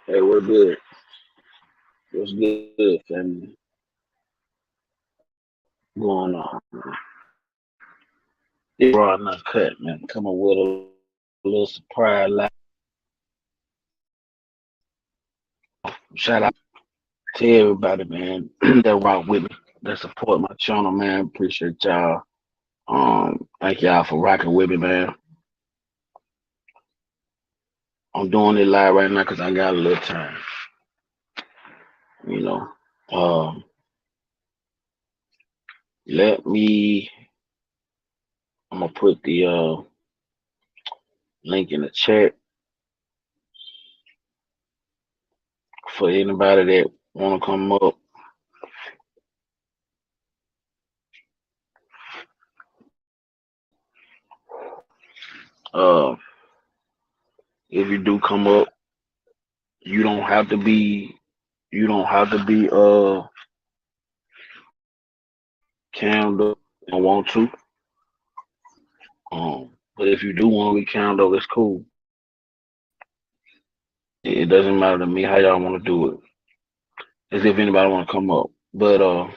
Hey, we're good. What's good, family? Going on, man? This raw not cut, man. Coming with a little surprise. Shout out to everybody, man, that rock with me, that support my channel, man. Appreciate y'all. Thank y'all for rocking with me, man. I'm doing it live right now because I got a little time, you know. Um, let me. I'm gonna put the link in the chat for anybody that wanna come up. Uh, if you do come up, you don't have to be. You don't have to be cammed up and want to. But if you do want to be cammed up, it's cool. It doesn't matter to me how y'all want to do it. As if anybody want to come up. But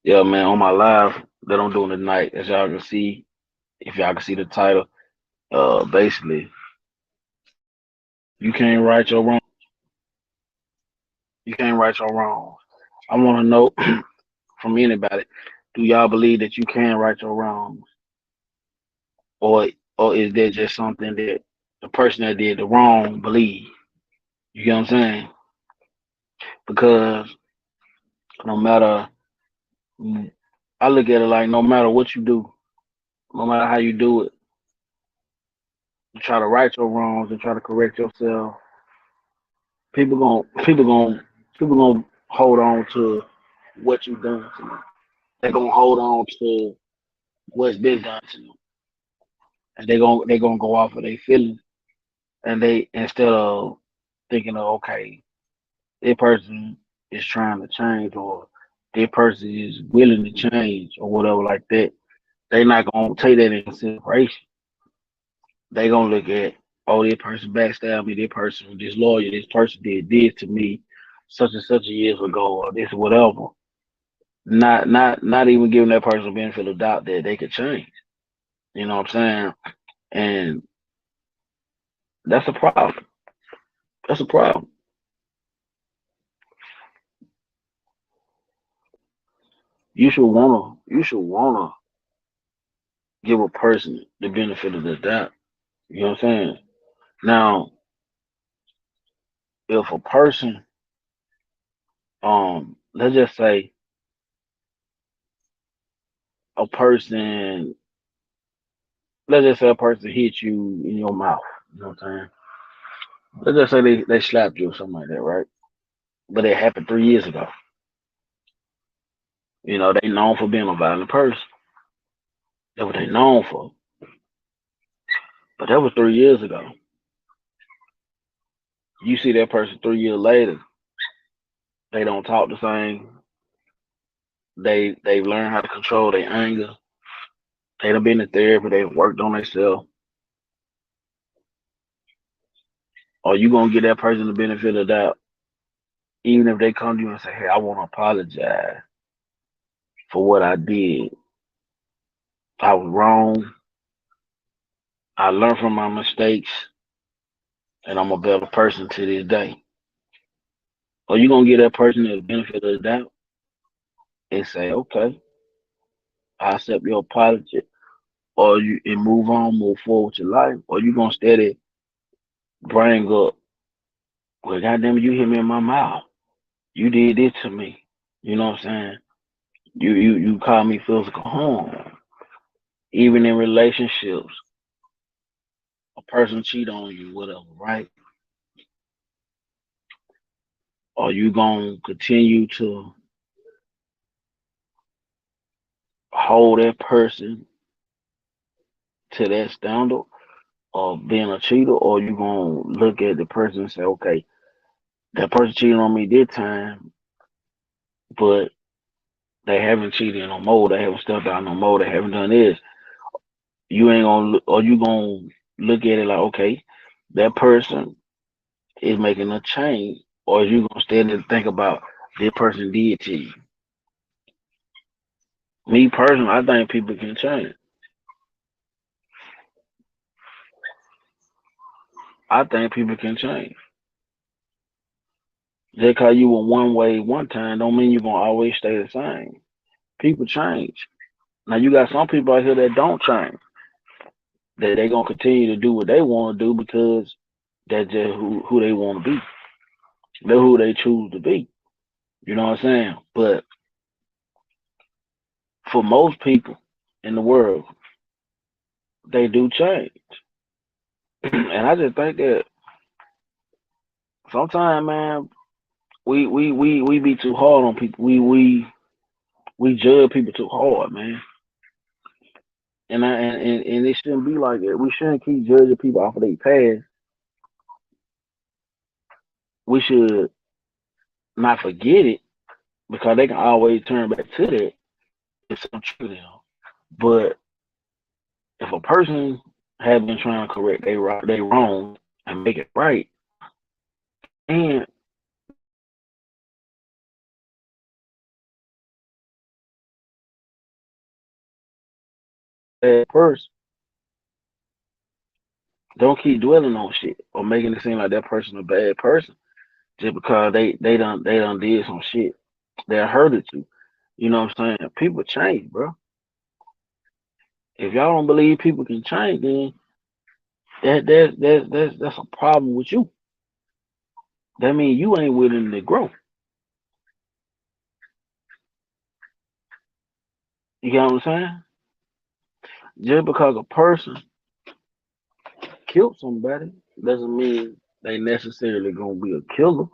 yeah, man, on my live that I'm doing tonight, as y'all can see, if y'all can see the title, basically, you can't right your wrong. You can't right your wrong. I want to know from anybody, do y'all believe that you can right your wrongs, or or is that just something that the person that did the wrong believe? You get what I'm saying? Because no matter, I look at it like no matter what you do, no matter how you do it, you try to right your wrongs and try to correct yourself. People gon' people gonna hold on to what you done to them. They gonna hold on to what's been done to them, and they gonna go off of their feelings, and they instead of thinking of okay, this person is trying to change, or this person is willing to change, or whatever like that. They not gonna take that into consideration. They gonna look at, oh, this person backstabbed me, this person was disloyal, this person did this to me such and such a years ago, or this whatever. Not even giving that person the benefit of the doubt that they could change. You know what I'm saying? And that's a problem. That's a problem. You should wanna give a person the benefit of the doubt. You know what I'm saying? Now, if a person, let's just say a person, let's just say a person hit you in your mouth. You know what I'm saying? Let's just say they slapped you or something like that, right? But it happened 3 years ago. You know, they known for being a violent person. That's what they known for. But that was 3 years ago. You see that person 3 years later, they don't talk the same. They've learned how to control their anger. They done been to therapy, they've worked on themselves. Or you gonna give that person the benefit of the doubt, even if they come to you and say, hey, I wanna apologize for what I did. I was wrong. I learned from my mistakes and I'm a better person to this day. Or you gonna give that person the benefit of the doubt and say, okay, I accept your apology, or you and move on, move forward with your life, or you gonna steady bring up, well, goddamn, it, you hit me in my mouth. You did this to me. You know what I'm saying? You call me physical harm. Even in relationships, a person cheat on you, whatever, right? Are you gonna continue to hold that person to that standard of being a cheater, or you gonna look at the person and say, okay, that person cheated on me this time, but they haven't cheated no more, they haven't stepped out no more, they haven't done this. You ain't gonna, or you gonna look at it like, okay, that person is making a change, or is you gonna stand and think about this person did to you? Me personally, I think people can change. I think people can change. Just cause you were one way one time, don't mean you're gonna always stay the same. People change. Now you got some people out here that don't change. That they gonna continue to do what they want to do because that's just who they want to be. They're who they choose to be. You know what I'm saying? But for most people in the world, they do change. And I just think that sometimes, man, we be too hard on people. We judge people too hard, man. And it shouldn't be like that. We shouldn't keep judging people off of their past. We should not forget it because they can always turn back to that if something true to them. But if a person has been trying to correct they wrong and make it right, and that person, don't keep dwelling on shit or making it seem like that person a bad person just because they done did some shit that hurted you. You know what I'm saying? People change, bro. If y'all don't believe people can change, then that's a problem with you. That means you ain't willing to grow. You get what I'm saying? Just because a person killed somebody doesn't mean they necessarily gonna be a killer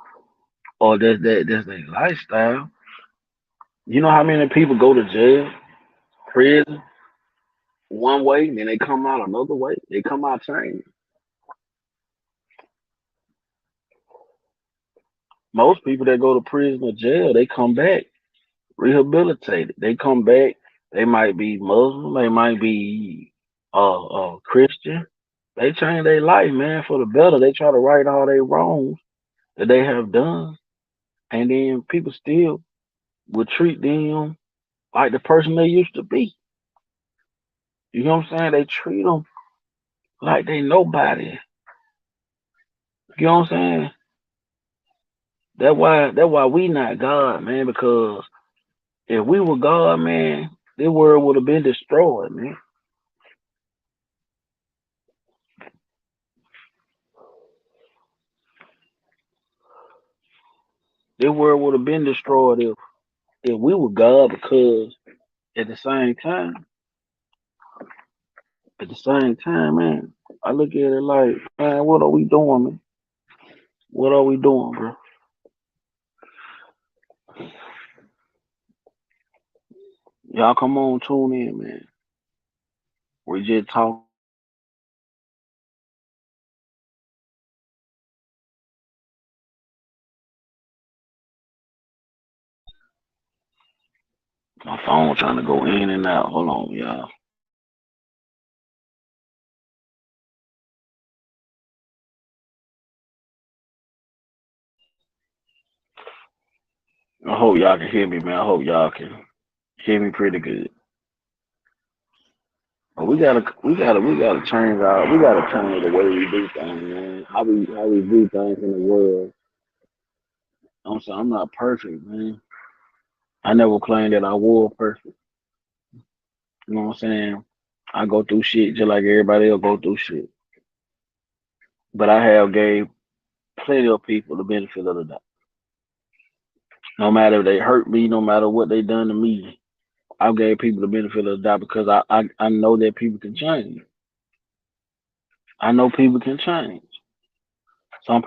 or that's their lifestyle. You know how many people go to jail, prison one way, then they come out another way. They come out changed. Most people that go to prison or jail, they come back rehabilitated. They come back. They might be Muslim. They might be Christian. They change their life, man, for the better. They try to right all their wrongs that they have done, and then people still will treat them like the person they used to be. You know what I'm saying? They treat them like they nobody. You know what I'm saying? That's why we not God, man. Because if we were God, man, this world would have been destroyed, man. This world would have been destroyed if we were God. Because at the same time, man, I look at it like, man, what are we doing, man? What are we doing, bro? Y'all come on, tune in, man. We just talk. My phone trying to go in and out. Hold on, y'all. I hope y'all can hear me, man. I hope y'all can hear me pretty good. But we gotta change the way we do things, man. How we do things in the world. I'm saying I'm not perfect, man. I never claimed that I was perfect. You know what I'm saying? I go through shit just like everybody else go through shit. But I have gave plenty of people the benefit of the doubt. No matter if they hurt me, no matter what they done to me, I gave people the benefit of the doubt because I know that people can change. I know people can change. Some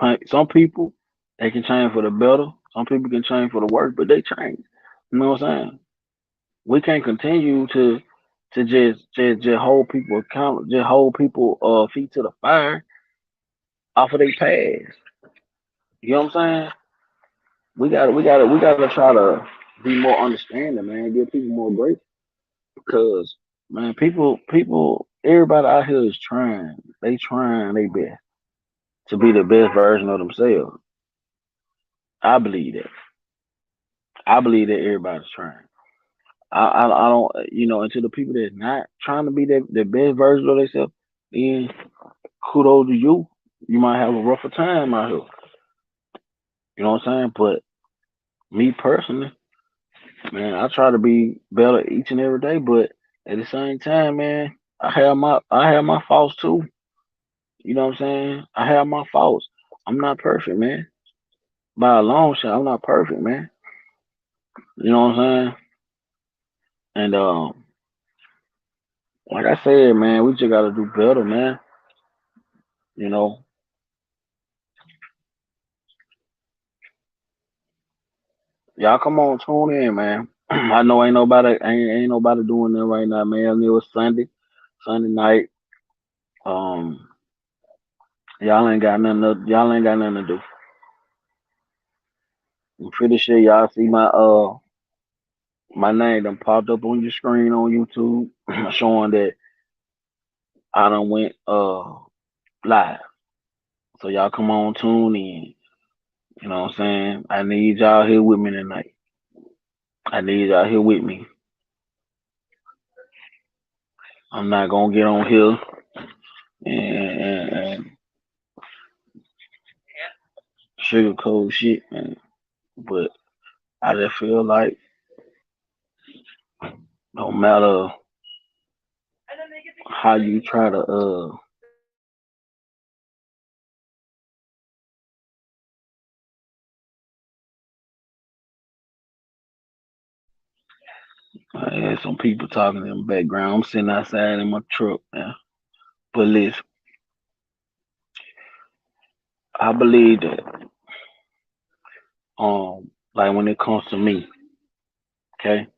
people they can change for the better. Some people can change for the worse, but they change. You know what I'm saying? We can't continue to just hold people account, just hold people feet to the fire off of their past. You know what I'm saying? We gotta try to be more understanding, man. Give people more grace because man, everybody out here is trying. They trying their best. to be the best version of themselves. I believe that. I believe that everybody's trying. I don't, and to the people that's not trying to be the best version of themselves, then kudos to you. You might have a rougher time out here. You know what I'm saying? But me personally, man, I try to be better each and every day. But at the same time, man, I have my faults too. You know what I'm saying? I have my faults. I'm not perfect, man. By a long shot, I'm not perfect, man. You know what I'm saying? And like I said, man, we just gotta do better, man. You know, y'all come on, tune in, man. I know ain't nobody doing that right now, man. It was Sunday night. Um, y'all ain't got nothing to do. I'm pretty sure y'all see my name done popped up on your screen on YouTube, showing that I done went live. So y'all come on, tune in. You know what I'm saying? I need y'all here with me tonight. I need y'all here with me. I'm not gonna get on here and sugarcoat shit, man. But I just feel like no matter how you try to I had some people talking in the background. I'm sitting outside in my truck, man. But listen, I believe that like when it comes to me, okay,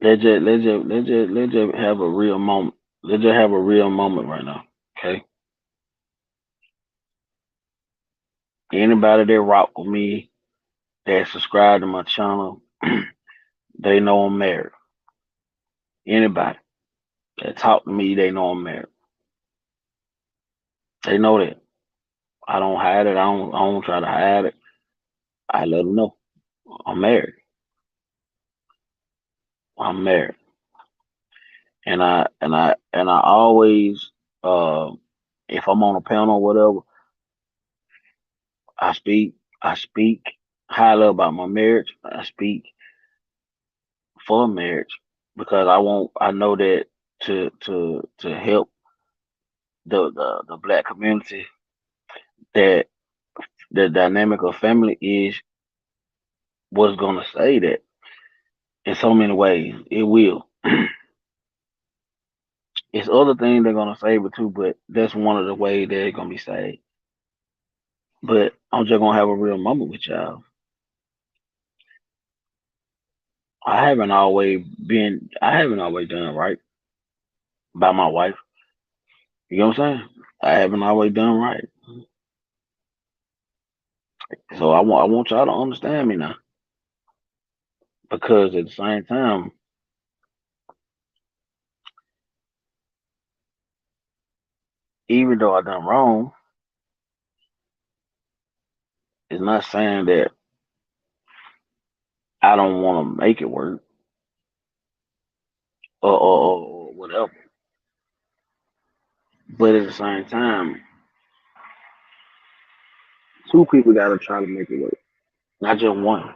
let's just have a real moment. Let's just have a real moment right now, okay? Anybody that rock with me, that subscribe to my channel, they know I'm married. Anybody that talk to me, they know I'm married. They know that. I don't hide it. I don't try to hide it. I let them know I'm married. I'm married, and I always, uh, if I'm on a panel or whatever, I speak highly about my marriage. I speak for marriage because I know that to help the black community, that the dynamic of family is what's gonna say that in so many ways. It will. It's other things they're gonna save it too, but that's one of the ways they're gonna be saved. But I'm just gonna have a real moment with y'all. I haven't always done right by my wife. You know what I'm saying? I haven't always done right. So I want y'all to understand me now. Because at the same time, even though I done wrong, it's not saying that I don't want to make it work or whatever. But at the same time, two people got to try to make it work, not just one.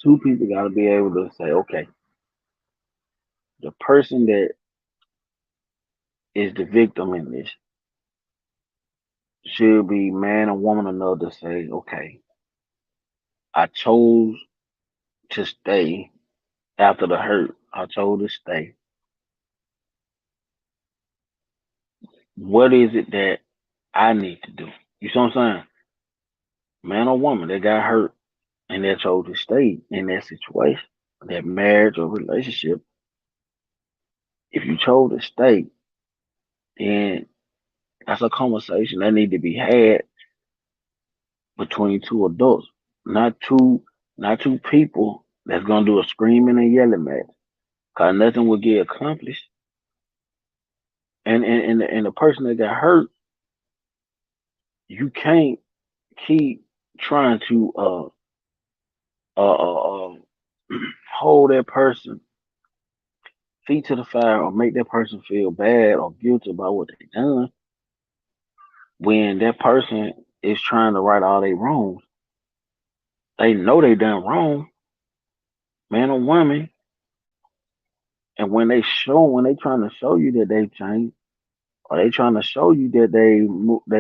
Two people got to be able to say, okay, the person that is the victim in this should be man or woman enough to say, okay, I chose to stay after the hurt. I chose to stay. What is it that I need to do? You see what I'm saying? Man or woman that got hurt and they chose to stay in that situation, that marriage or relationship. If you chose to stay, then that's a conversation that need to be had between two adults, not two people that's gonna do a screaming and yelling match. Cause nothing will get accomplished. And the person that got hurt, You can't keep trying to uh, uh, uh hold that person feet to the fire or make that person feel bad or guilty about what they done when that person is trying to right all their wrongs. They know they done wrong, man or woman, and when they trying to show you that they've changed, or they trying to show you that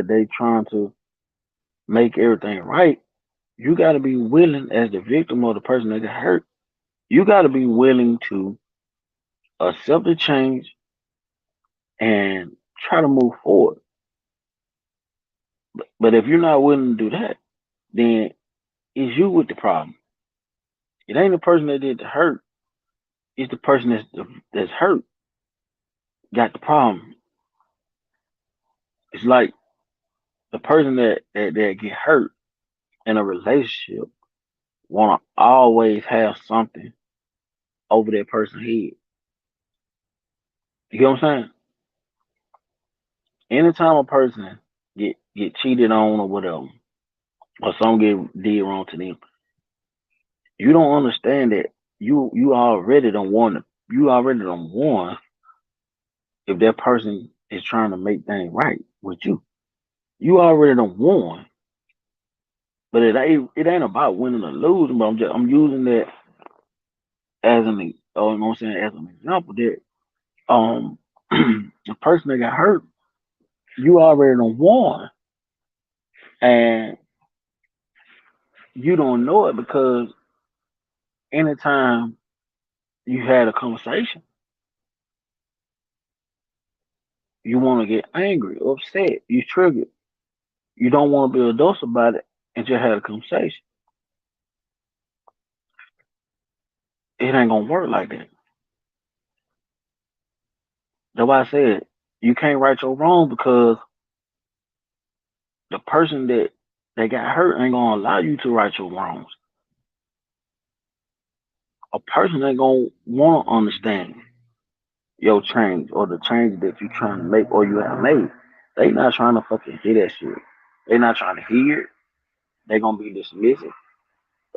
they trying to make everything right, you got to be willing as the victim or the person that got hurt. You got to be willing to accept the change and try to move forward. But if you're not willing to do that, then it's you with the problem. It ain't the person that did the hurt. It's the person that's hurt got the problem. It's like the person that get hurt in a relationship want to always have something over that person's head. You get what I'm saying? Anytime a person get cheated on or whatever, or something get did wrong to them, you don't understand that you already don't want to. You already don't want if that person is trying to make things right with you. You already don't want, but it ain't about winning or losing. But I'm using that as you know what I'm saying, as an example that um the person that got hurt, you already don't want, and you don't know it because anytime you had a conversation, you want to get angry, upset, you triggered. You don't want to be adults about it and just had a conversation. It ain't gonna work like that. That's why I said you can't right your wrong because the person that got hurt ain't gonna allow you to right your wrongs. A person ain't gonna want to understand your change or the change that you trying to make or you have made. They not trying to fucking hear that shit. They not trying to hear it. They gonna be dismissive.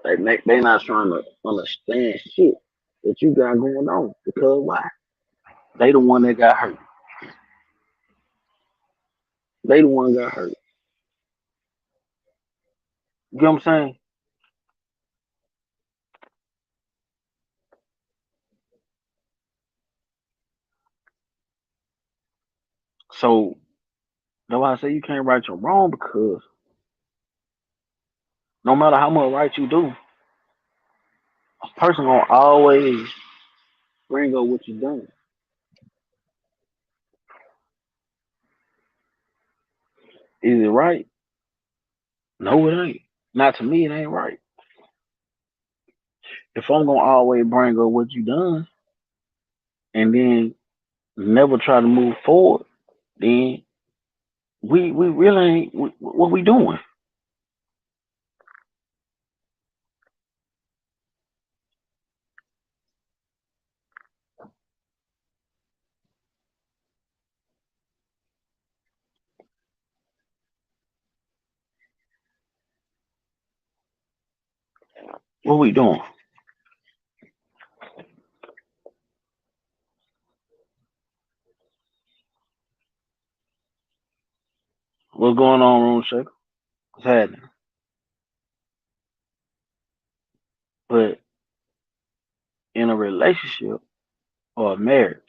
They not trying to understand shit that you got going on because why? They the one that got hurt. They the one that got hurt. You get what I'm saying? So that's why I say you can't right your wrong because no matter how much right you do, a person gonna always bring up what you done. Is it right? No, it ain't. Not to me, it ain't right. If I'm gonna always bring up what you done and then never try to move forward, then we really ain't what we doing. What we doing? What's going on, Room Shaker? What's happening? But in a relationship or a marriage,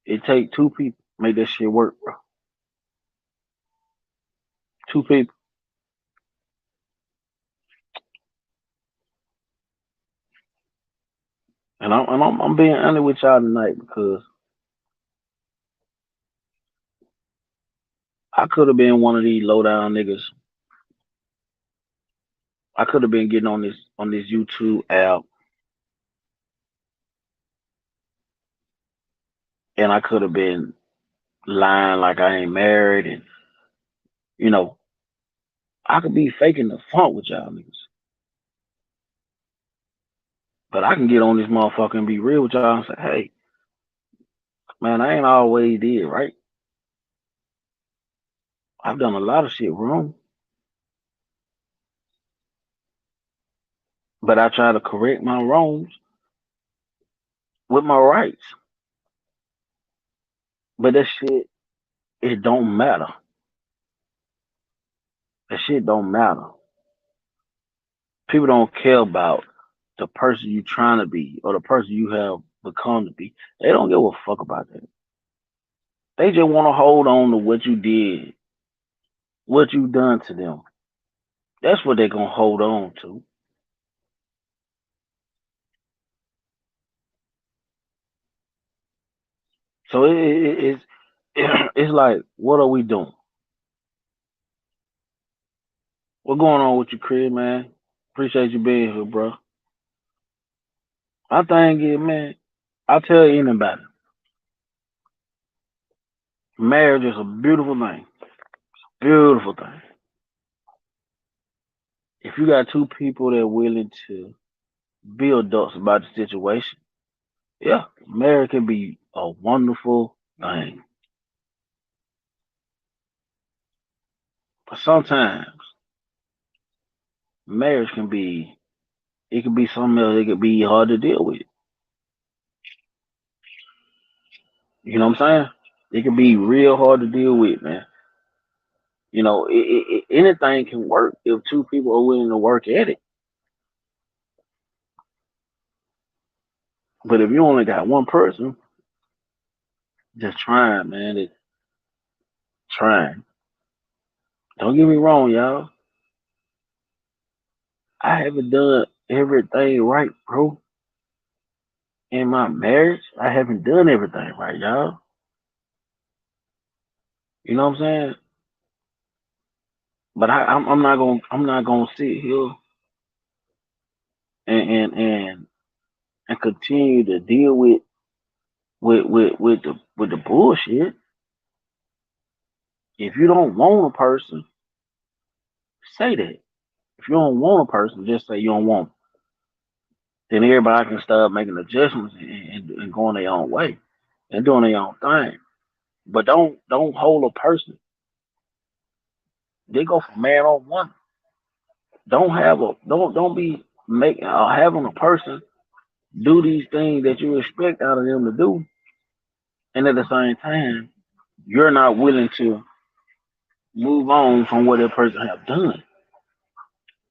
it take two people to make that shit work, bro. Two people. And I'm being honest with y'all tonight because I could have been one of these low down niggas. I could have been getting on this YouTube app, and I could have been lying like I ain't married, and you know I could be faking the funk with y'all niggas. But I can get on this motherfucker and be real with y'all and say, hey, man, I ain't always did right. I've done a lot of shit wrong, but I try to correct my wrongs with my rights. But that shit, it don't matter. That shit don't matter. People don't care about the person you trying to be or the person you have become to be. They don't give a fuck about that. They just want to hold on to what you did, what you done to them. That's what they're gonna hold on to. So it's it's like, what are we doing? What going on with you, Chris, man? Appreciate you being here, bro. I think it, man. I tell anybody, marriage is a beautiful thing. Beautiful thing. If you got two people that are willing to be adults about the situation, yeah, marriage can be a wonderful thing. But sometimes marriage can be, it can be something else. It can be hard to deal with. You know what I'm saying? It can be real hard to deal with, man. Anything can work if two people are willing to work at it. But if you only got one person just trying, man, it's trying. Don't get me wrong, y'all. I haven't done everything right, bro. In my marriage, I haven't done everything right, y'all. You know what I'm saying? But I'm not gonna sit here and and and, and continue to deal with the bullshit. If you don't want a person, say that. If you don't want a person, just say you don't want 'em. Then everybody can start making adjustments and going their own way and doing their own thing. But don't hold a person. They go from man on woman. Don't be making having a person do these things that you expect out of them to do, and at the same time you're not willing to move on from what that person have done.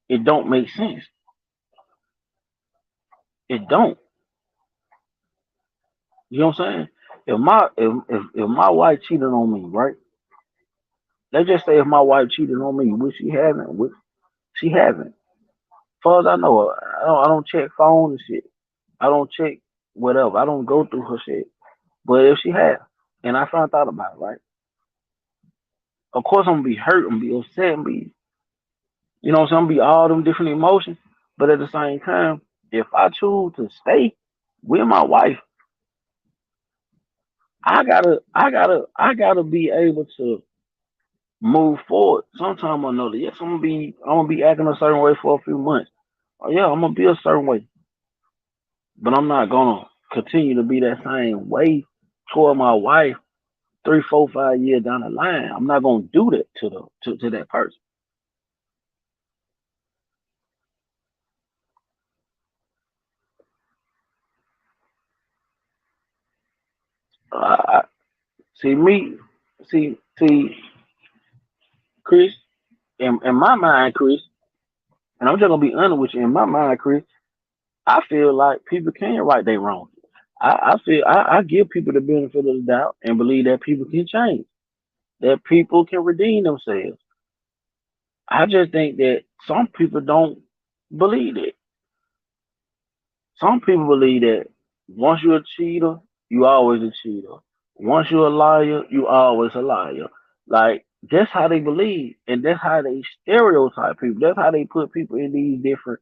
It don't make sense. It don't. You know what I'm saying? If my wife cheated on me, right? Let's just say if my wife cheated on me, which she haven't, which she haven't. As far as I know, I don't check phone and shit. I don't check whatever. I don't go through her shit. But if she has, and I found out about it, right? Of course I'm gonna be hurt and be upset and be, you know what I'm saying, be all them different emotions. But at the same time, if I choose to stay with my wife, I gotta be able to move forward sometime or another. Yes, I'm gonna be acting a certain way for a few months. Oh yeah, I'm gonna be a certain way. But I'm not gonna continue to be that same way toward my wife 3, 4, 5 years down the line. I'm not gonna do that to that person. I see me, see, Chris. In my mind, Chris, and I'm just gonna be honest with you. In my mind, Chris, I feel like people can right their wrong. I give people the benefit of the doubt and believe that people can change, that people can redeem themselves. I just think that some people don't believe it. Some people believe that once you're a cheater, you always a cheater. Once you're a liar, you always a liar. Like that's how they believe, and that's how they stereotype people. That's how they put people in these different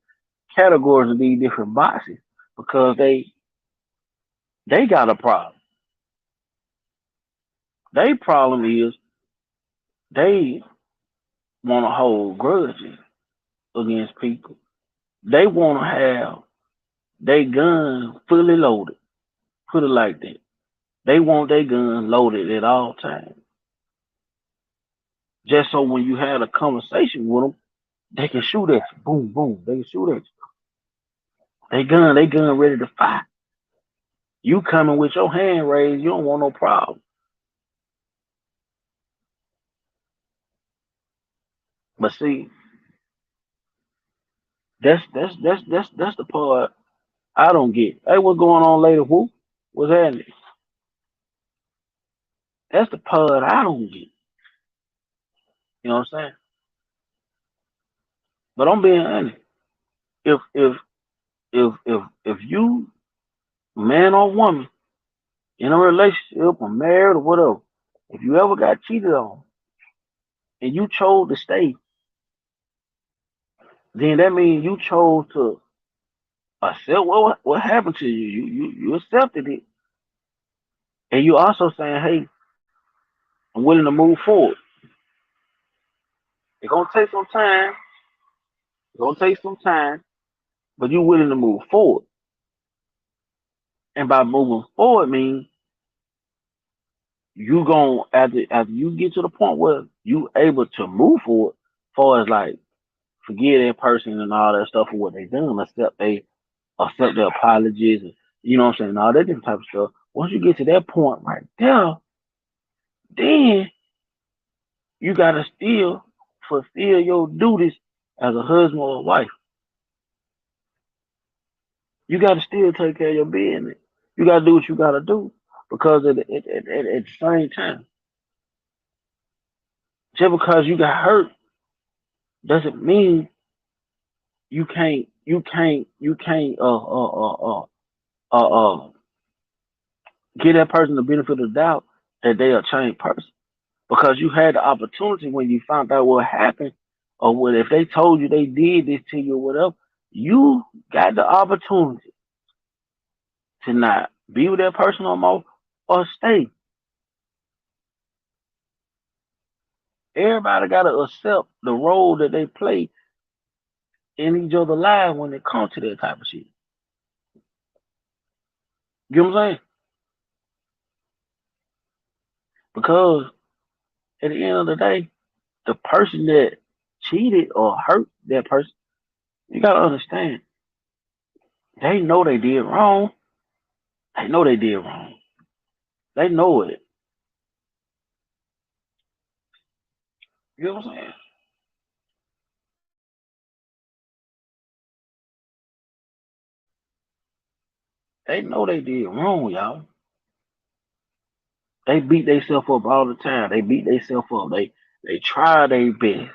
categories and these different boxes because they got a problem. Their problem is they want to hold grudges against people. They want to have their gun fully loaded. Put it like that. They want their gun loaded at all times. just so when you had a conversation with them, they can shoot at you. Boom, boom. They can shoot at you. They gun ready to fire. You coming with your hand raised, you don't want no problem. But see, that's the part I don't get. Hey, what's going on later? Who? What's happening? That's the part I don't get. You know what I'm saying? But I'm being honest. If you man or woman in a relationship or married or whatever, if you ever got cheated on and you chose to stay, then that means you chose to accept what happened to you. You accepted it, and you also saying, "Hey, I'm willing to move forward." It's gonna take some time. It's gonna take some time, but you're willing to move forward. And by moving forward means you going after you get to the point where you able to move forward, far as like forgive that person and all that stuff for what they done, accept their apologies, and, you know what I'm saying, all that different type of stuff. Once you get to that point right there, then you gotta still fulfill your duties as a husband or a wife. You gotta still take care of your business. You gotta do what you gotta do because at the same time, just because you got hurt doesn't mean you can't give that person the benefit of the doubt that they are a changed person because you had the opportunity when you found out what happened or what if they told you they did this to you or whatever, you got the opportunity to not be with that person no more or stay. Everybody got to accept the role that they play in each other's lives when it comes to that type of shit. You know what I'm saying? Because at the end of the day, the person that cheated or hurt that person, you gotta understand, they know they did wrong. They know they did wrong. They know it. You know what I'm saying? They know they did wrong, y'all. They beat themselves up all the time. They beat themselves up. They try their best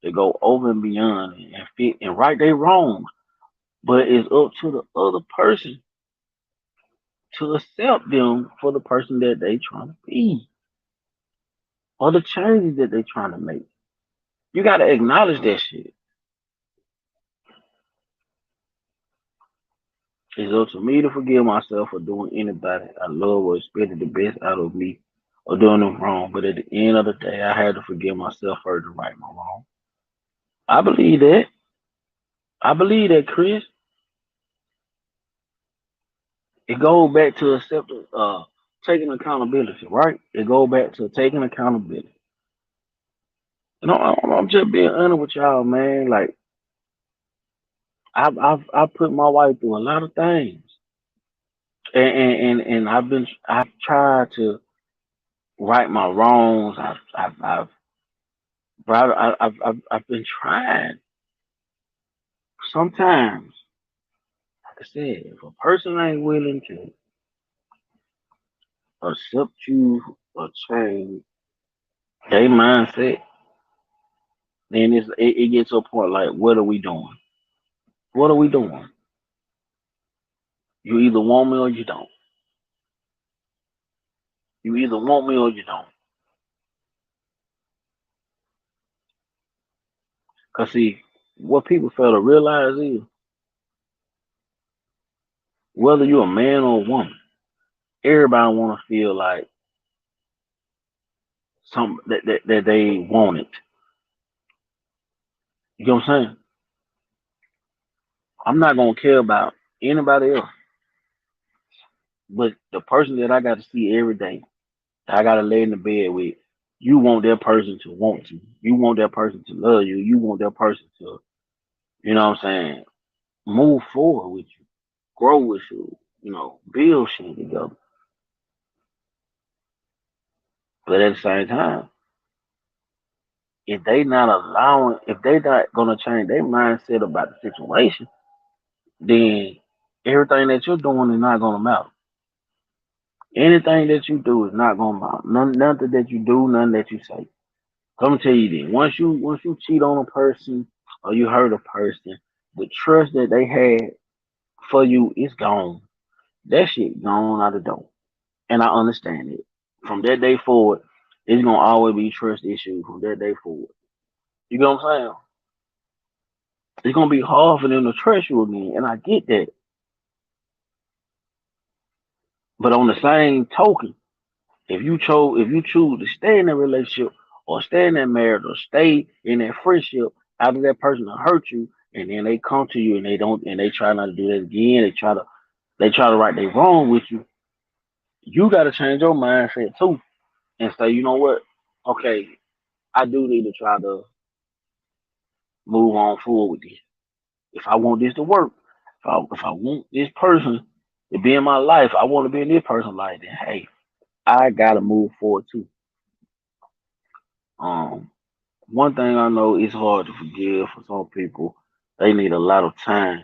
to go over and beyond and fit and right their wrongs. But it's up to the other person to accept them for the person that they trying to be or the changes that they trying to make. You gotta acknowledge that shit. It's up to me to forgive myself for doing anybody I love or expected the best out of me or doing them wrong. But at the end of the day, I had to forgive myself first to right my wrong. I believe that. I believe that, Chris. It goes back to accepting, taking accountability, right? It goes back to taking accountability. You know, I'm just being honest with y'all, man. Like I've put my wife through a lot of things, and I've tried to right my wrongs. I've been trying. Sometimes, like I said, if a person ain't willing to accept you or change their mindset, then it gets to a point like, what are we doing? What are we doing? You either want me or you don't. You either want me or you don't. Cause see, what people fail to realize is whether you're a man or a woman, everybody want to feel like some that they want it. You know what I'm saying? I'm not gonna care about anybody else, but the person that I got to see every day, that I got to lay in the bed with. You want that person to want you. You want that person to love you. You want that person to, you know what I'm saying, move forward with you, grow with you, build shit together. But at the same time, if they not gonna change their mindset about the situation, then everything that you're doing is not gonna matter. Anything that you do is not gonna matter. Nothing that you do, nothing that you say. Come tell you this. Once you cheat on a person or you hurt a person, the trust that they had for you is gone. That shit gone out the door. And I understand it. From that day forward, it's gonna always be trust issues from that day forward. You know what I'm saying? It's gonna be hard for them to trust you again, and I get that. But on the same token, if you choose to stay in that relationship or stay in that marriage or stay in that friendship after that person to hurt you, and then they come to you and they try not to do that again, they try to right their wrong with you, you gotta change your mindset too and say, you know what? Okay, I do need to try to move on forward with this. If I want this to work, if I want this person to be in my life, I want to be in this person's life, then hey, I gotta move forward too. Um, One thing I know it's hard to forgive for some people. They need a lot of time.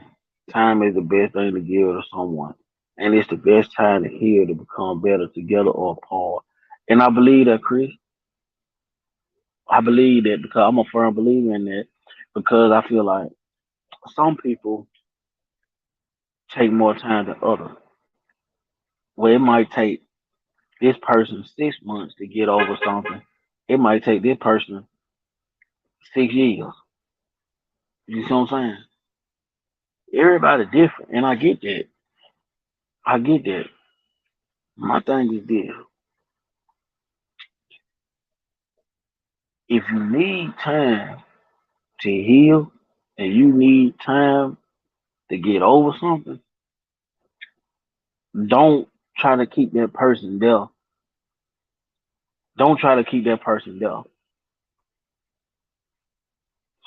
Time is the best thing to give to someone. And it's the best time to heal to become better together or apart. And I believe that, Chris. I believe that because I'm a firm believer in that. Because I feel like some people take more time than others. Where it might take this person 6 months to get over something. It might take this person 6 years. You see what I'm saying? Everybody different, and I get that. I get that. My thing is this: if you need time to heal, and you need time to get over something, don't try to keep that person there. Don't try to keep that person there.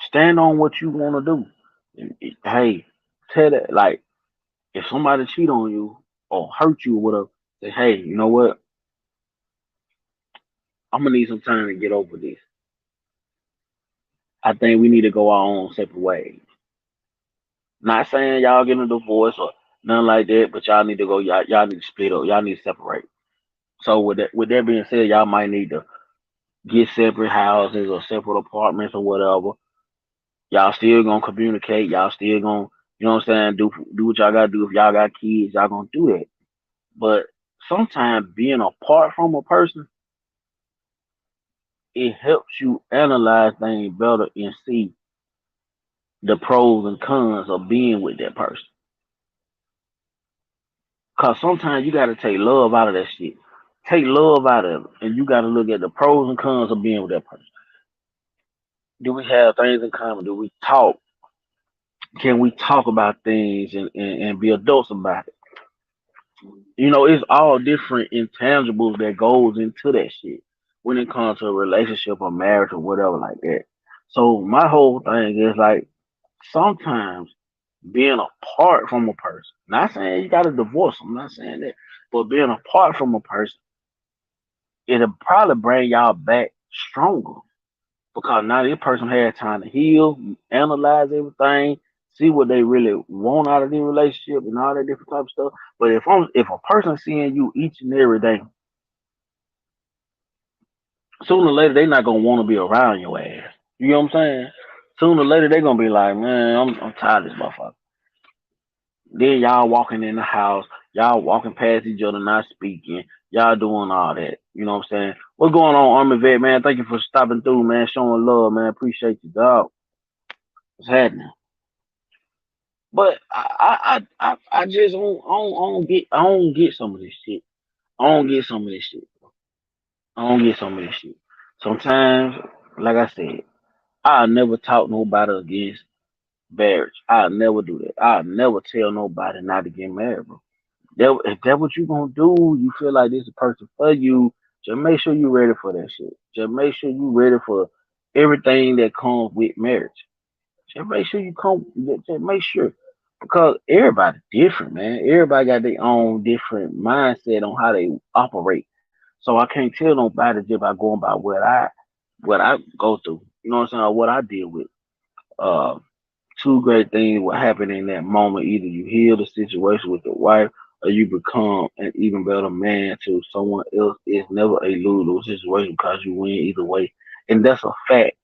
Stand on what you want to do. Hey, tell that like if somebody cheat on you or hurt you or whatever, say, hey, you know what? I'm gonna need some time to get over this. I think we need to go our own separate ways. Not saying y'all getting a divorce or nothing like that, but y'all need to go. Y'all need to split up. Y'all need to separate. So with that being said, y'all might need to get separate houses or separate apartments or whatever. Y'all still gonna communicate. Y'all still gonna, you know what I'm saying? Do what y'all gotta do. If y'all got kids, y'all gonna do that. But sometimes being apart from a person, it helps you analyze things better and see the pros and cons of being with that person. Cause sometimes you gotta take love out of that shit. Take love out of it, and you gotta look at the pros and cons of being with that person. Do we have things in common? Do we talk? Can we talk about things and be adults about it? It's all different intangibles that goes into that shit when it comes to a relationship or marriage or whatever like that. So my whole thing is like sometimes being apart from a person. Not saying you got to divorce them. Not saying that, but being apart from a person, it'll probably bring y'all back stronger because now this person had time to heal, analyze everything, see what they really want out of the relationship and all that different type of stuff. But if a person seeing you each and every day, sooner or later they not gonna want to be around your ass. You know what I'm saying? Sooner or later they gonna be like, man, I'm tired of this motherfucker. Then y'all walking in the house, y'all walking past each other, not speaking, y'all doing all that. You know what I'm saying? What's going on, Army Vet, man? Thank you for stopping through, man, showing love, man. Appreciate you, dog. What's happening? But I just I don't get some of this shit. I don't get some of this shit. I don't get some of this shit. Sometimes, like I said, I'll never talk nobody against marriage. I'll never do that. I'll never tell nobody not to get married, bro. If that's what you gonna do, you feel like this is a person for you, just make sure you're ready for that shit. Just make sure you ready for everything that comes with marriage. Just make sure you come. Just make sure because everybody different, man. Everybody got their own different mindset on how they operate. So I can't tell nobody just by going by what I go through. You know what I'm saying? Or what I deal with. Uh, two great things will happen in that moment. Either you heal the situation with your wife, or you become an even better man to someone else. It's never a lose-lose situation because you win either way, and that's a fact.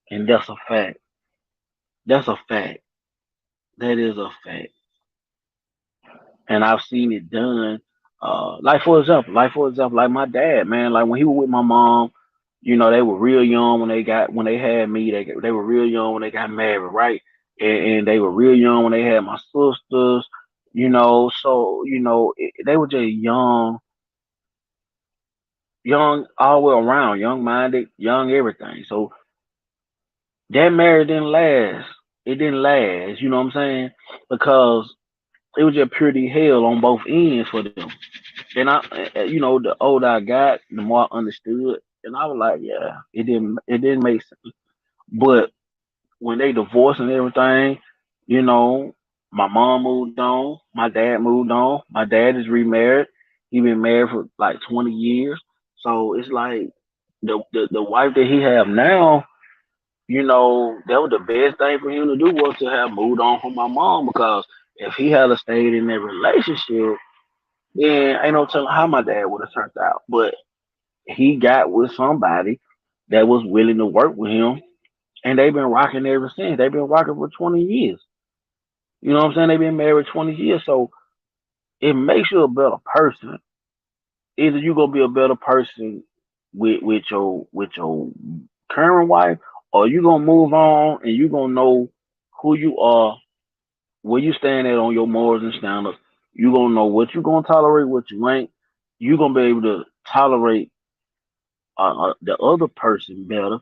And that's a fact. That's a fact. That is a fact. And I've seen it done. Like my dad, man. Like when he was with my mom, they were real young when they had me. They were real young when they got married, right? And they were real young when they had my sisters. So they were just young all the way around, young minded, young everything. So that marriage didn't last. It didn't last. You know what I'm saying? Because it was just purely hell on both ends for them. And the older I got, the more I understood. And I was like, yeah, it didn't make sense. But when they divorced and everything, you know, my mom moved on, my dad moved on. My dad is remarried. He been married for like 20 years. So it's like the wife that he have now, that was the best thing for him to do was to have moved on from my mom because if he had stayed in that relationship, then ain't no telling how my dad would have turned out. But he got with somebody that was willing to work with him, and they've been rocking ever since. They've been rocking for 20 years. You know what I'm saying? They've been married 20 years, so it makes you a better person. Either you gonna be a better person with your current wife, or you gonna move on and you gonna know who you are, where you stand at on your morals and standards. You gonna know what you gonna tolerate, what you ain't. You gonna be able to tolerate the other person better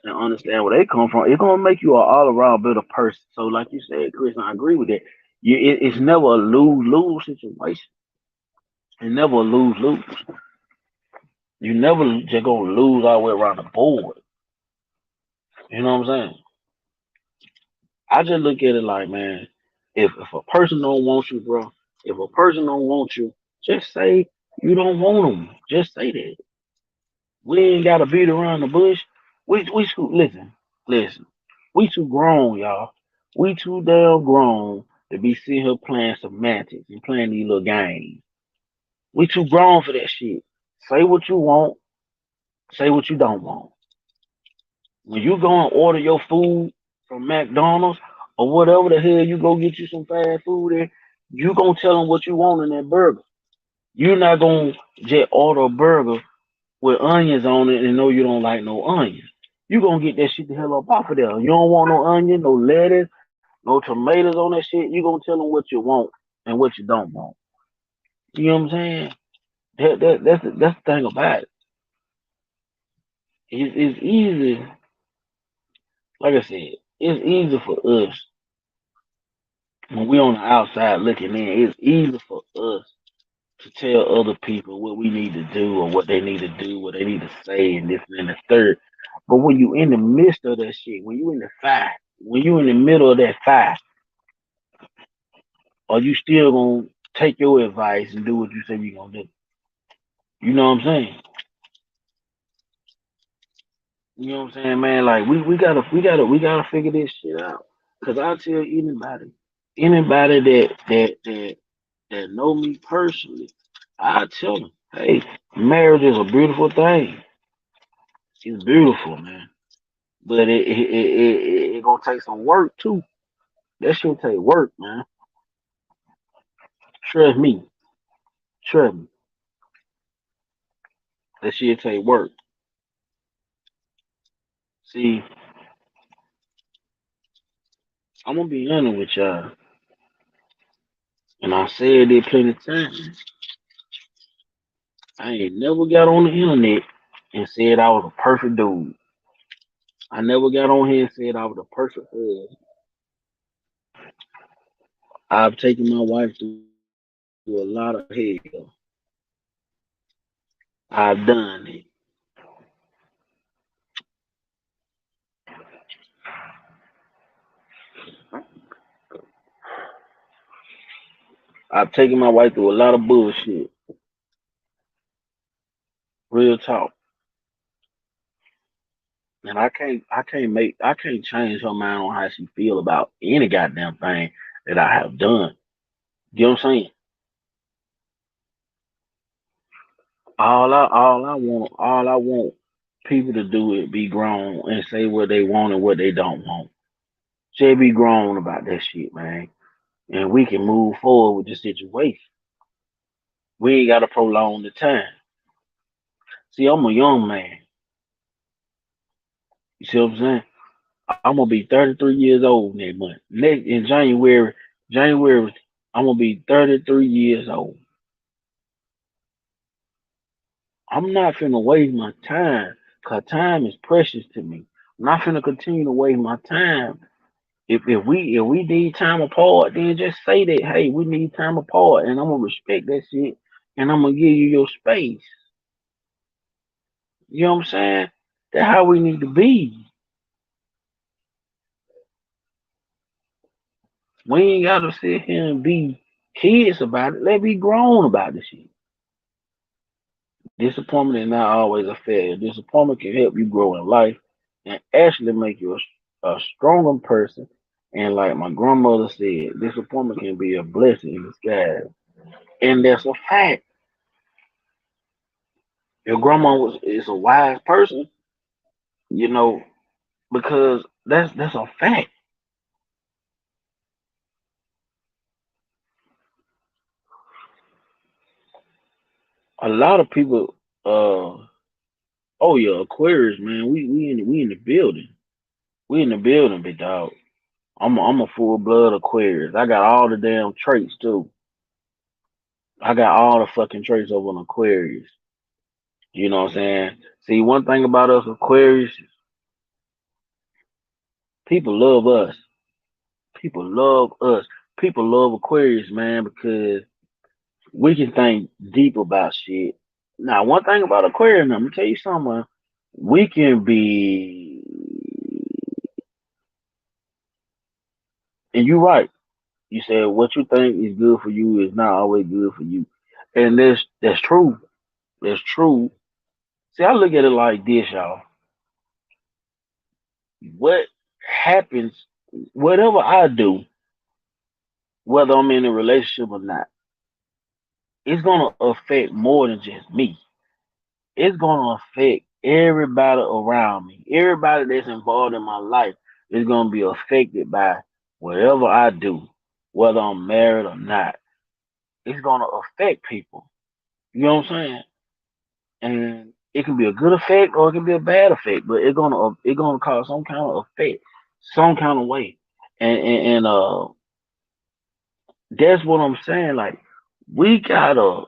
and understand where they come from. It's gonna make you an all around better person. So, like you said, Chris, and I agree with that. It's never a lose lose situation. It's never a lose lose. You never just gonna lose all the way around the board. You know what I'm saying? I just look at it like, man, if a person don't want you, bro, if a person don't want you, just say you don't want them. Just say that. We ain't gotta beat around the bush. Listen. We too grown, y'all. We too damn grown to be sitting here playing semantics and playing these little games. We too grown for that shit. Say what you want. Say what you don't want. When you go and order your food from McDonald's or whatever the hell you go get you some fast food there, you gonna tell them what you want in that burger. You're not gonna just order a burger with onions on it and know you don't like no onions. You gonna get that shit the hell up off of there. You don't want no onion, no lettuce, no tomatoes on that shit. You gonna tell them what you want and what you don't want. You know what I'm saying? That's the thing about it. It's easy. Like I said, it's easy for us when we on the outside looking in. It's easy for us to tell other people what we need to do or what they need to do, what they need to say, and this and the third. But when you in the midst of that shit, when you in the fight, when you in the middle of that fight, are you still gonna take your advice and do what you say you're gonna do? You know what I'm saying? You know what I'm saying, man? Like we gotta figure this shit out. Cause I'll tell anybody that know me personally, I tell them, hey, marriage is a beautiful thing. It's beautiful, man. But it gonna take some work too. That shit take work, man. Trust me. Trust me. That shit take work. See, I'm gonna be honest with y'all, and I said it plenty of times. I ain't never got on the internet and said I was a perfect dude. I never got on here and said I was a perfect husband. I've taken my wife through a lot of hell. I've done it. I've taken my wife through a lot of bullshit. Real talk. And I can't change her mind on how she feel about any goddamn thing that I have done. You know what I'm saying? All I want people to do is be grown and say what they want and what they don't want. Just be grown about that shit, man. And we can move forward with the situation. We ain't gotta prolong the time. See, I'm a young man. You see what I'm saying? I'm gonna be 33 years old next month. Next in January, I'm gonna be 33 years old. I'm not finna waste my time, cause time is precious to me. I'm not finna continue to waste my time. If we need time apart, then just say that, hey, we need time apart, and I'm gonna respect that shit, and I'm gonna give you your space. You know what I'm saying? That's how we need to be. We ain't gotta sit here and be kids about it. Let's be grown about the shit. Disappointment is not always a failure. Disappointment can help you grow in life and actually make you a stronger person. And like my grandmother said, disappointment can be a blessing in disguise. And that's a fact. Your grandma is a wise person, you know, because that's a fact. A lot of people, oh yeah, Aquarius, man, we in the building. We in the building, big dog. I'm a full blood Aquarius. I got all the damn traits too. I got all the fucking traits of an Aquarius. You know what I'm saying? See, one thing about us Aquarius, people love us. People love us. People love Aquarius, man, because we can think deep about shit. Now, one thing about Aquarius, I'm gonna tell you something. We can be, and you're right. You said what you think is good for you is not always good for you, and that's true. That's true. See, I look at it like this, y'all. What happens, whatever I do, whether I'm in a relationship or not, it's gonna affect more than just me. It's gonna affect everybody around me. Everybody that's involved in my life is gonna be affected by whatever I do, whether I'm married or not. It's gonna affect people. You know what I'm saying? And it can be a good effect or it can be a bad effect, but it's gonna cause some kind of effect, some kind of way. And that's what I'm saying. Like we gotta,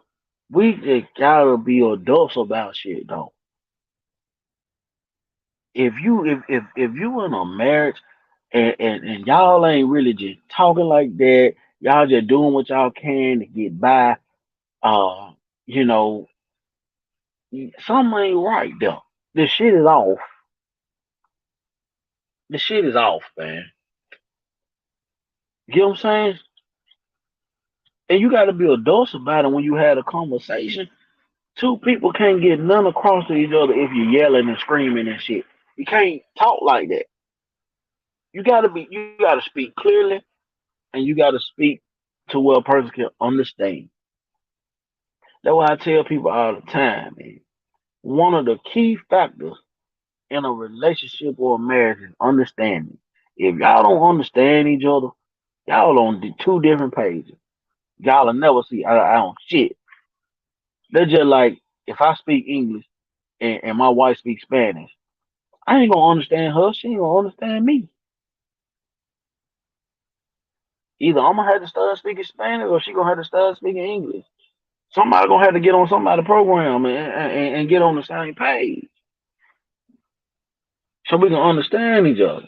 we just gotta be adults about shit, though. If you in a marriage and y'all ain't really just talking like that, y'all just doing what y'all can to get by. Uh, you know, something ain't right there. The shit is off. The shit is off, man. You know what I'm saying? And you got to be adults about it when you had a conversation. Two people can't get none across to each other if you're yelling and screaming and shit. You can't talk like that. You gotta speak clearly and you gotta speak to where a person can understand. That's why I tell people all the time, man. One of the key factors in a relationship or a marriage is understanding. If y'all don't understand each other, y'all on two different pages. Y'all will never see eye to eye on shit. They're just like if I speak English and my wife speaks Spanish, I ain't gonna understand her. She ain't gonna understand me. Either I'm gonna have to start speaking Spanish or she gonna have to start speaking English. Somebody gonna have to get on somebody's program and get on the same page so we can understand each other.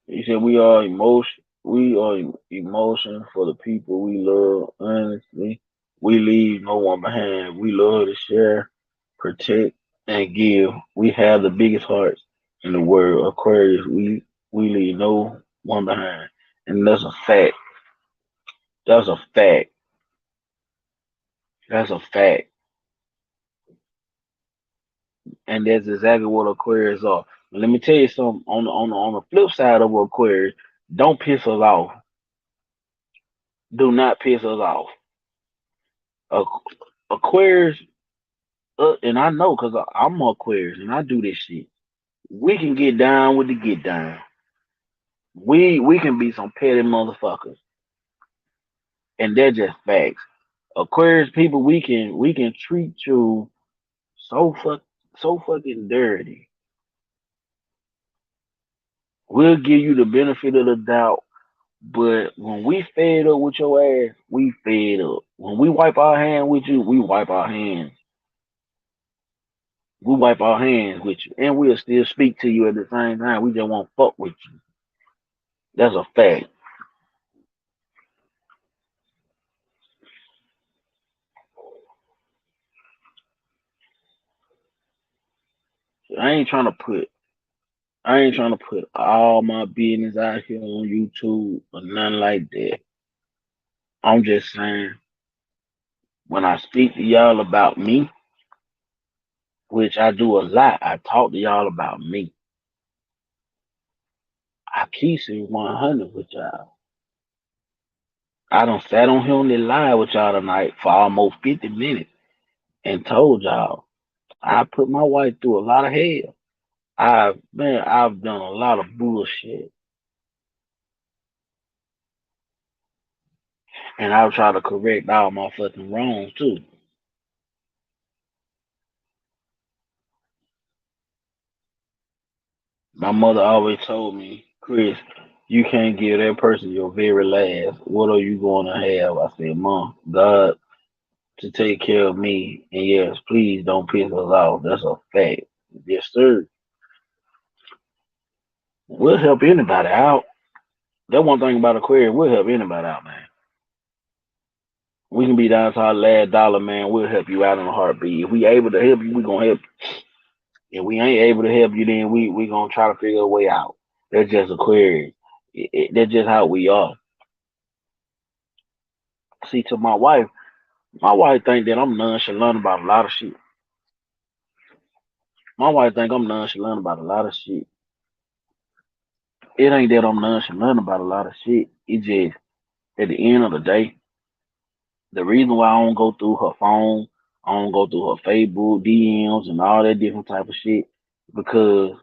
He said we are emotion for the people we love, honestly. We leave no one behind. We love to share, protect, and give. We have the biggest hearts in the world. Aquarius, we leave no one behind. And that's a fact. That's a fact. That's a fact. And that's exactly what Aquarius are. But let me tell you something on the flip side of Aquarius, don't piss us off. Do not piss us off. Aqu- Aquarius, and I know because I'm Aquarius and I do this shit. We can get down with the get down. We can be some petty motherfuckers, and they're just facts. Aquarius people, we can treat you so fucking dirty. We'll give you the benefit of the doubt, but when we fed up with your ass, we fed up. When we wipe our hand with you, we wipe our hands. We wipe our hands with you, and we'll still speak to you at the same time. We just won't fuck with you. That's a fact. I ain't trying to put I ain't trying to put all my business out here on YouTube or nothing like that. I'm just saying when I speak to y'all about me, which I do a lot, I talk to y'all about me. I keep it 100 with y'all. I done sat on here on the live with y'all tonight for almost 50 minutes and told y'all I put my wife through a lot of hell. I've done a lot of bullshit, and I'll try to correct all my fucking wrongs too. My mother always told me, Chris, you can't give that person your very last. What are you going to have? I said, Mom, God to take care of me. And yes, please don't piss us off. That's a fact. Yes, sir. We'll help anybody out. That one thing about Aquarius, we'll help anybody out, man. We can be down to our last dollar, man. We'll help you out in a heartbeat. If we able to help you, we gonna help you. If we ain't able to help you, then we gonna try to figure a way out. That's just Aquarius. That's just how we are. See, to my wife think that I'm nonchalant about a lot of shit. My wife think I'm nonchalant about a lot of shit. It ain't that I'm nonchalant about a lot of shit. It just at the end of the day, the reason why I don't go through her phone, I don't go through her Facebook DMs and all that different type of shit, because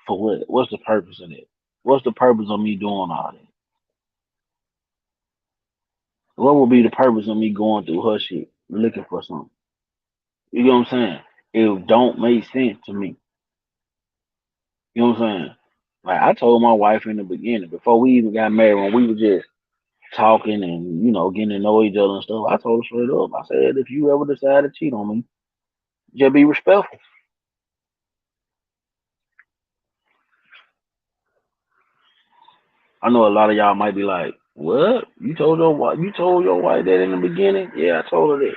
for what? What's the purpose of that? What's the purpose of me doing all that? What would be the purpose of me going through her shit looking for something? You know what I'm saying? It don't make sense to me. You know what I'm saying? Like I told my wife in the beginning, before we even got married, when we were just talking and getting to know each other and stuff, I told her straight up. I said, if you ever decide to cheat on me, just be respectful. I know a lot of y'all might be like, "What? You told your wife? You told your wife that in the beginning?" Yeah, I told her that.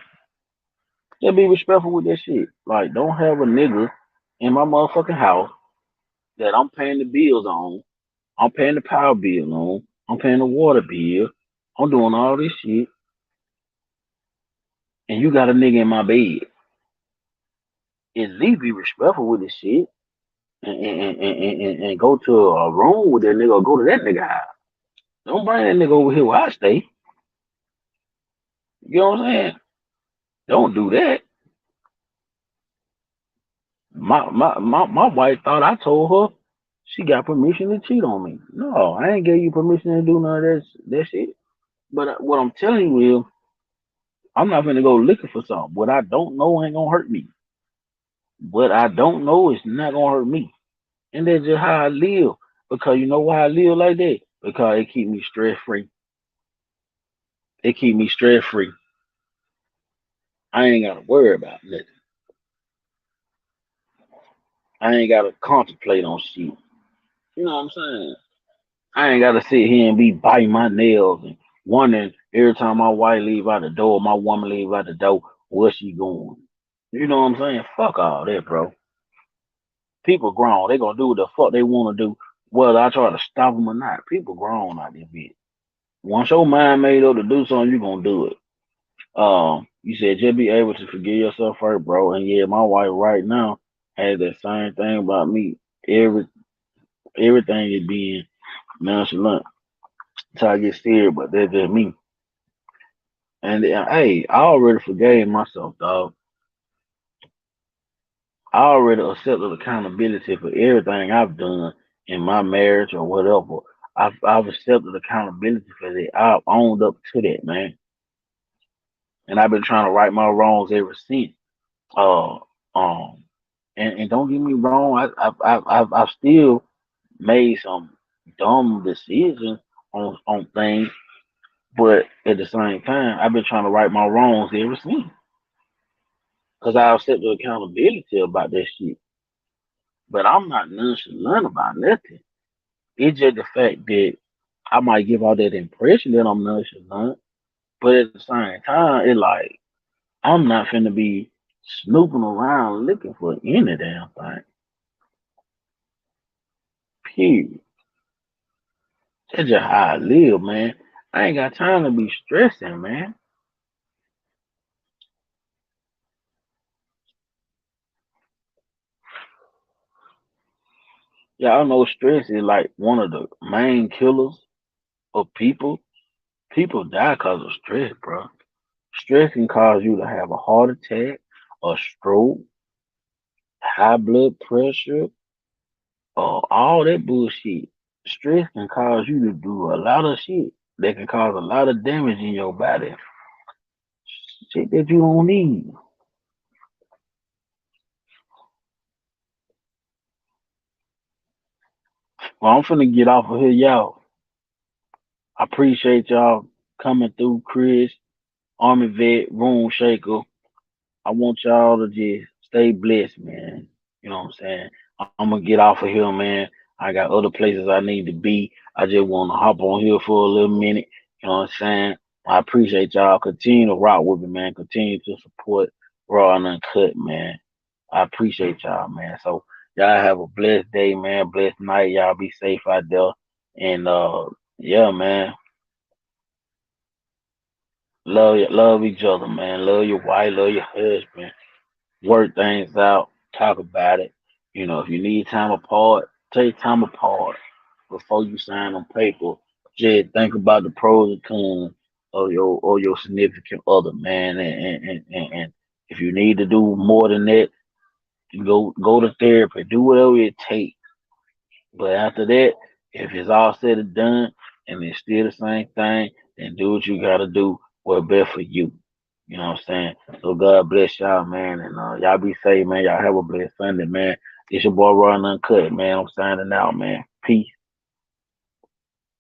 Just be respectful with that shit. Like, don't have a nigga in my motherfucking house that I'm paying the bills on. I'm paying the power bill on. I'm paying the water bill. I'm doing all this shit, and you got a nigga in my bed. At least be respectful with this shit, and go to a room with that nigga or go to that nigga house. Don't bring that nigga over here where I stay. You know what I'm saying? Don't do that. My wife thought I told her she got permission to cheat on me. No, I ain't gave you permission to do none of that shit. But what I'm telling you is, I'm not gonna go looking for something. What I don't know ain't gonna hurt me. What I don't know is not gonna hurt me. And that's just how I live. Because you know why I live like that? Because it keep me stress free. It keep me stress free. I ain't gotta worry about nothing. I ain't gotta contemplate on shit. You know what I'm saying? I ain't gotta sit here and be biting my nails and wondering every time my wife leave out the door, my woman leave out the door, where she going? You know what I'm saying? Fuck all that, bro. People grown. They gonna do what the fuck they wanna do, whether I try to stop them or not. People grown out this bitch. Once your mind made up to do something, you gonna do it. You said just be able to forgive yourself first, bro. And yeah, my wife right now has that same thing about me. Every everything is being nonchalant. Till I get scared, but that's just me. And hey, I already forgave myself, dog. I already accepted accountability for everything I've done in my marriage or whatever. I've accepted accountability for that. I've owned up to that, man. And I've been trying to right my wrongs ever since. Uh, um, and don't get me wrong, I've still made some dumb decisions on things, but at the same time, I've been trying to right my wrongs ever since. Cause I accept the accountability about that shit. But I'm not nonchalant about nothing. It's just the fact that I might give out that impression that I'm nonchalant, but at the same time, it like I'm not finna be snooping around looking for any damn thing. Period. That's just how I live, man. I ain't got time to be stressing, man. Y'all know stress is like one of the main killers of people. People die because of stress, bro. Stress can cause you to have a heart attack, a stroke, high blood pressure, all that bullshit. Stress can cause you to do a lot of shit that can cause a lot of damage in your body. Shit that you don't need. Well, I'm finna get off of here, y'all. I appreciate y'all coming through, Chris, Army Vet, Room Shaker. I want y'all to just stay blessed, man. You know what I'm saying? I'm gonna get off of here, man. I got other places I need to be. I just want to hop on here for a little minute. You know what I'm saying? I appreciate y'all. Continue to rock with me, man. Continue to support Raw and Uncut, man. I appreciate y'all, man. So y'all have a blessed day, man. Blessed night. Y'all be safe out there. And yeah, man. Love each other, man. Love your wife, love your husband. Work things out, talk about it. You know, if you need time apart, take time apart before you sign on paper. Just think about the pros and cons of your significant other, man. And if you need to do more than that, go to therapy, do whatever it takes. But after that, if it's all said and done and it's still the same thing, then do what you gotta do what's best for you. You know what I'm saying? So God bless y'all, man, and y'all be safe, man. Y'all have a blessed Sunday, man. It's your boy Ron Uncut, man. I'm signing out, man. Peace.